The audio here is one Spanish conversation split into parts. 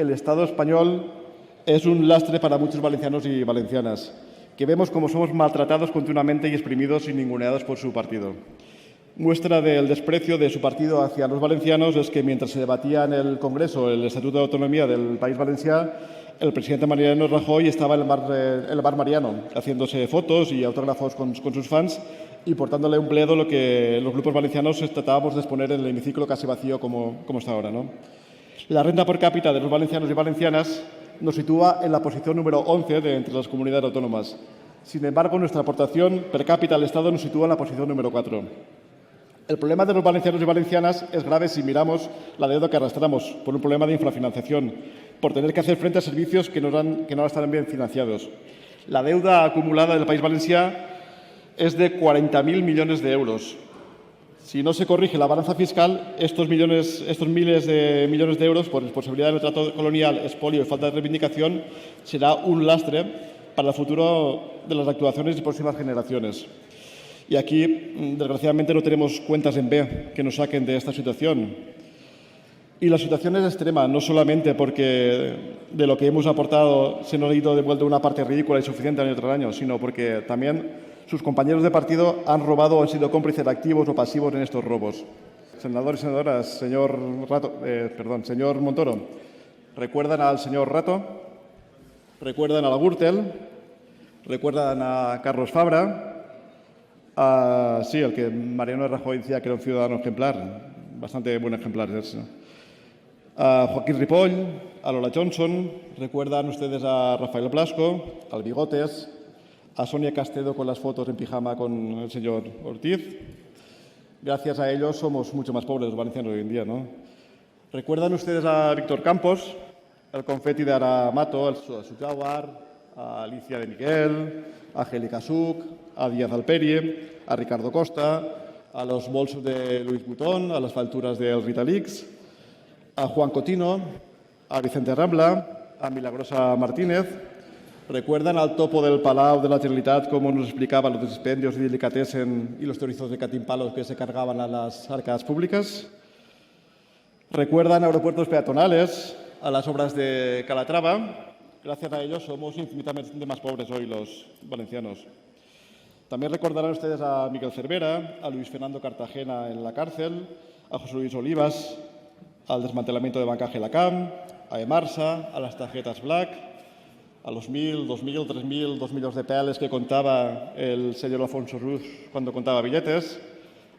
el Estado español es un lastre para muchos valencianos y valencianas, que vemos como somos maltratados continuamente y exprimidos y ninguneados por su partido. Muestra del desprecio de su partido hacia los valencianos es que mientras se debatía en el Congreso el Estatuto de Autonomía del País Valencià, el presidente Mariano Rajoy estaba en el bar Mariano, haciéndose fotos y autógrafos con sus fans y portándole un pledo lo que los grupos valencianos tratábamos de exponer en el hemiciclo casi vacío como está ahora, ¿no? La renta per cápita de los valencianos y valencianas nos sitúa en la posición número 11 de entre las comunidades autónomas. Sin embargo, nuestra aportación per cápita al Estado nos sitúa en la posición número 4. El problema de los valencianos y valencianas es grave si miramos la deuda que arrastramos por un problema de infrafinanciación, por tener que hacer frente a servicios que no están bien financiados. La deuda acumulada del País Valencià es de 40.000 millones de euros. Si no se corrige la balanza fiscal, estos miles de millones de euros, por responsabilidad del trato colonial, expolio y falta de reivindicación, será un lastre para el futuro de las actuaciones de próximas generaciones. Y aquí, desgraciadamente, no tenemos cuentas en B que nos saquen de esta situación. Y la situación es extrema, no solamente porque de lo que hemos aportado se nos ha ido devuelto una parte ridícula y suficiente año tras año, sino porque también sus compañeros de partido han robado o han sido cómplices activos o pasivos en estos robos. Senadores y senadoras, señor Montoro, ¿recuerdan al señor Rato? ¿Recuerdan a la Gürtel? ¿Recuerdan a Carlos Fabra? Sí, el que Mariano Rajoy decía que era un ciudadano ejemplar, bastante buen ejemplar. A Joaquín Ripoll, a Lola Johnson, recuerdan ustedes a Rafael Blasco, al Bigotes, a Sonia Castedo con las fotos en pijama con el señor Ortiz. Gracias a ellos somos mucho más pobres los valencianos hoy en día, ¿no? ¿Recuerdan ustedes a Víctor Campos, al confeti de Aramato, al Sujawar, a Alicia de Miguel, a Angélica Suc, a Díaz Alperie, a Ricardo Costa, a los bolsos de Luis Butón, a las falturas del Ritalix, a Juan Cotino, a Vicente Rambla, a Milagrosa Martínez? ¿Recuerdan al topo del Palau de la Generalitat cómo nos explicaba los dispendios de delicatessen y los chorizos de catimpalos que se cargaban a las arcas públicas? ¿Recuerdan aeropuertos peatonales, a las obras de Calatrava? Gracias a ellos somos infinitamente más pobres hoy los valencianos. También recordarán ustedes a Miguel Cervera, a Luis Fernando Cartagena en la cárcel, a José Luis Olivas, al desmantelamiento de Bancaje Lacam, a Emarsa, a las tarjetas Black, a los 1.000, 2.000, 3.000, 2 millones de peales que contaba el señor Alfonso Ruz cuando contaba billetes,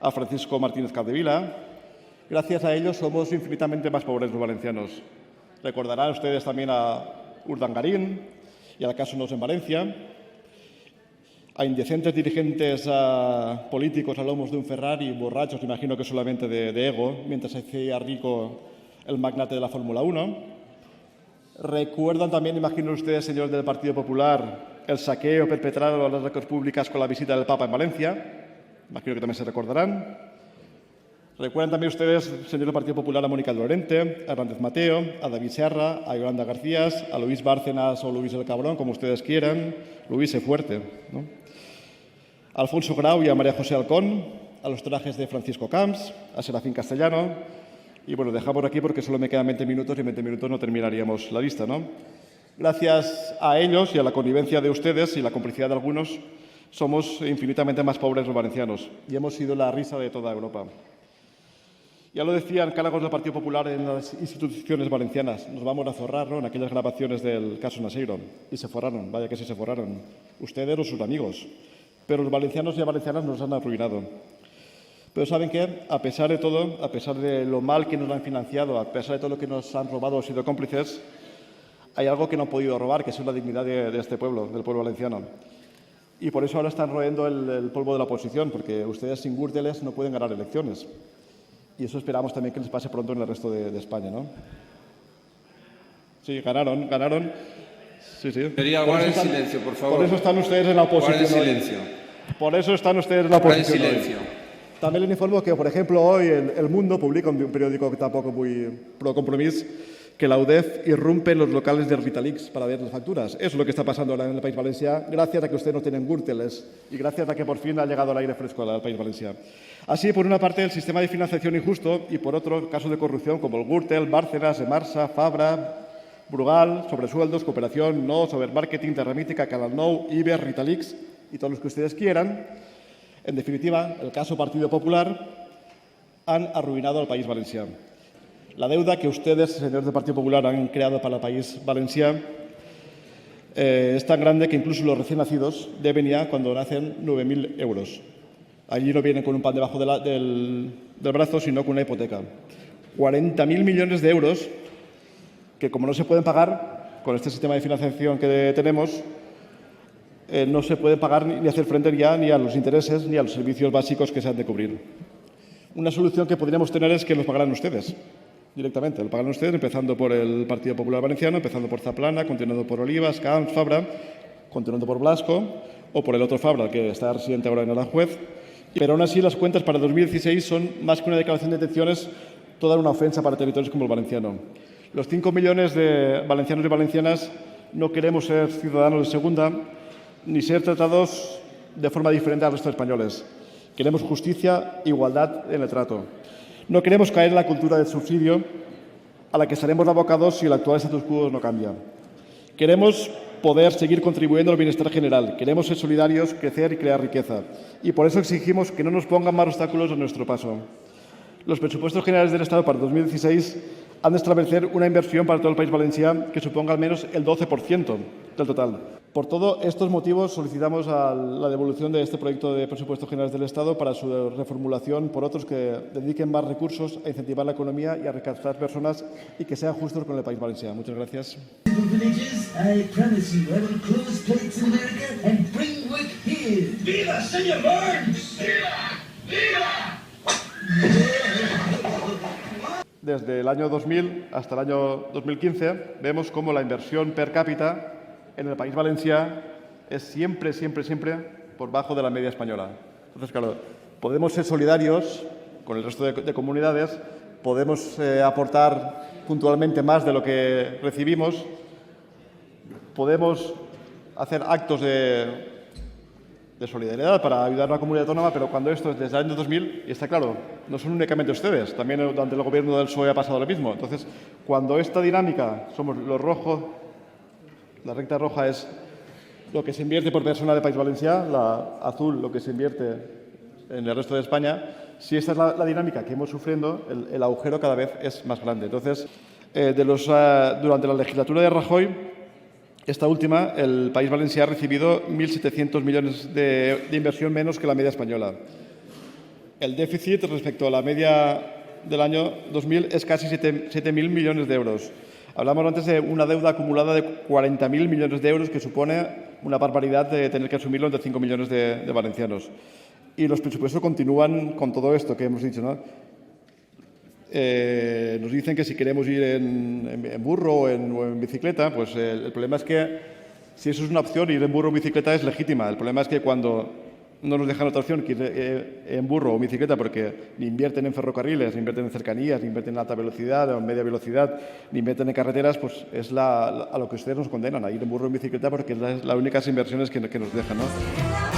a Francisco Martínez Capdevila. Gracias a ellos somos infinitamente más pobres los valencianos. Recordarán ustedes también a Urdangarín y al caso Nos en Valencia, a indecentes dirigentes políticos a lomos de un Ferrari, borrachos, imagino que solamente de ego, mientras se hacía rico el magnate de la Fórmula 1. ¿Recuerdan también, imagino ustedes, señores del Partido Popular, el saqueo perpetrado a las arcas públicas con la visita del Papa en Valencia? Imagino que también se recordarán. ¿Recuerdan también ustedes, señor del Partido Popular, a Mónica Lorente, a Hernández Mateo, a David Serra, a Yolanda García, a Luis Bárcenas o Luis el Cabrón, como ustedes quieran? Luis es fuerte, ¿no? A Alfonso Grau y a María José Alcón, a los trajes de Francisco Camps, a Serafín Castellano. Y bueno, dejamos aquí porque solo me quedan 20 minutos y en 20 minutos no terminaríamos la lista, ¿no? Gracias a ellos y a la connivencia de ustedes y la complicidad de algunos, somos infinitamente más pobres los valencianos y hemos sido la risa de toda Europa. Ya lo decían cargos del Partido Popular en las instituciones valencianas. Nos vamos a forrar, ¿no?, en aquellas grabaciones del caso Naseiro. Y se forraron, vaya que sí se forraron. Ustedes o sus amigos. Pero los valencianos y las valencianas nos han arruinado. Pero ¿saben qué? A pesar de todo, a pesar de lo mal que nos han financiado, a pesar de todo lo que nos han robado o sido cómplices, hay algo que no han podido robar, que es la dignidad de este pueblo, del pueblo valenciano. Y por eso ahora están roendo el polvo de la oposición, porque ustedes sin Gürteles no pueden ganar elecciones. Y eso esperamos también que les pase pronto en el resto de España, ¿no? Sí, ganaron. Sí. Quería guardar el silencio, por favor. Por eso están ustedes en la oposición. Guarden silencio. Por eso están ustedes en la oposición. Guarden silencio. También les informo que, por ejemplo, hoy El Mundo publica, un periódico que tampoco muy pro Compromís, que la UDEF irrumpe en los locales del Ritalix para ver las facturas. Eso es lo que está pasando ahora en el País Valencià, gracias a que ustedes no tienen Gürteles y gracias a que por fin ha llegado el aire fresco al País Valencià. Así, por una parte, el sistema de financiación injusto y, por otro, casos de corrupción como el Gürtel, Bárcenas, Emarsa, Fabra, Brugal, Sobresueldos, Cooperación, No, Sobermarketing, Terramítica, Canal Nou, Iber, Ritalix y todos los que ustedes quieran. En definitiva, el caso Partido Popular han arruinado al País Valencià. La deuda que ustedes, señores del Partido Popular, han creado para el País Valencià es tan grande que incluso los recién nacidos deben ya, cuando nacen, 9.000 euros. Allí no vienen con un pan debajo del brazo, sino con una hipoteca. 40.000 millones de euros que, como no se pueden pagar con este sistema de financiación que tenemos, no se puede pagar ni hacer frente ya ni a los intereses ni a los servicios básicos que se han de cubrir. Una solución que podríamos tener es que los pagaran ustedes directamente. Lo pagarán ustedes empezando por el Partido Popular Valenciano, empezando por Zaplana, continuando por Olivas, Camps, Fabra, continuando por Blasco o por el otro Fabra, que está residente ahora en Aranjuez. Pero aún así las cuentas para 2016 son más que una declaración de intenciones, toda una ofensa para territorios como el valenciano. Los 5 millones de valencianos y valencianas no queremos ser ciudadanos de segunda ni ser tratados de forma diferente al resto de españoles. Queremos justicia e igualdad en el trato. No queremos caer en la cultura del subsidio a la que estaremos abocados si el actual status quo no cambia. Queremos poder seguir contribuyendo al bienestar general. Queremos ser solidarios, crecer y crear riqueza. Y por eso exigimos que no nos pongan más obstáculos a nuestro paso. Los presupuestos generales del Estado para 2016 han de establecer una inversión para todo el País Valencià que suponga al menos el 12% del total. Por todos estos motivos solicitamos la devolución de este proyecto de presupuestos generales del Estado para su reformulación por otros que dediquen más recursos a incentivar la economía y a rescatar personas y que sean justos con el País Valencià. Muchas gracias. ¡Viva, señor Burns! ¡Viva! ¡Viva! Desde el año 2000 hasta el año 2015 vemos cómo la inversión per cápita en el País Valencià es siempre por debajo de la media española. Entonces, claro, podemos ser solidarios con el resto de comunidades, podemos aportar puntualmente más de lo que recibimos, podemos hacer actos de solidaridad para ayudar a una comunidad autónoma, pero cuando esto es desde el año 2000, y está claro, no son únicamente ustedes, también durante el gobierno del PSOE ha pasado lo mismo. Entonces, cuando esta dinámica, somos los rojos, la recta roja es lo que se invierte por persona del País Valencià, la azul lo que se invierte en el resto de España, si esta es la dinámica que hemos sufriendo, el agujero cada vez es más grande. Entonces, durante la legislatura de Rajoy, esta última, el País Valencià ha recibido 1.700 millones de inversión menos que la media española. El déficit respecto a la media del año 2000 es casi 7.000 millones de euros. Hablamos antes de una deuda acumulada de 40.000 millones de euros que supone una barbaridad de tener que asumirlo entre 5 millones de valencianos. Y los presupuestos continúan con todo esto que hemos dicho, ¿no? Nos dicen que si queremos ir en burro o en bicicleta, pues el problema es que si eso es una opción, ir en burro o bicicleta es legítima. El problema es que cuando no nos dejan otra opción que ir en burro o en bicicleta porque ni invierten en ferrocarriles, ni invierten en cercanías, ni invierten en alta velocidad o en media velocidad, ni invierten en carreteras, pues es a lo que ustedes nos condenan, a ir en burro o en bicicleta porque es las únicas inversiones que nos dejan, ¿no?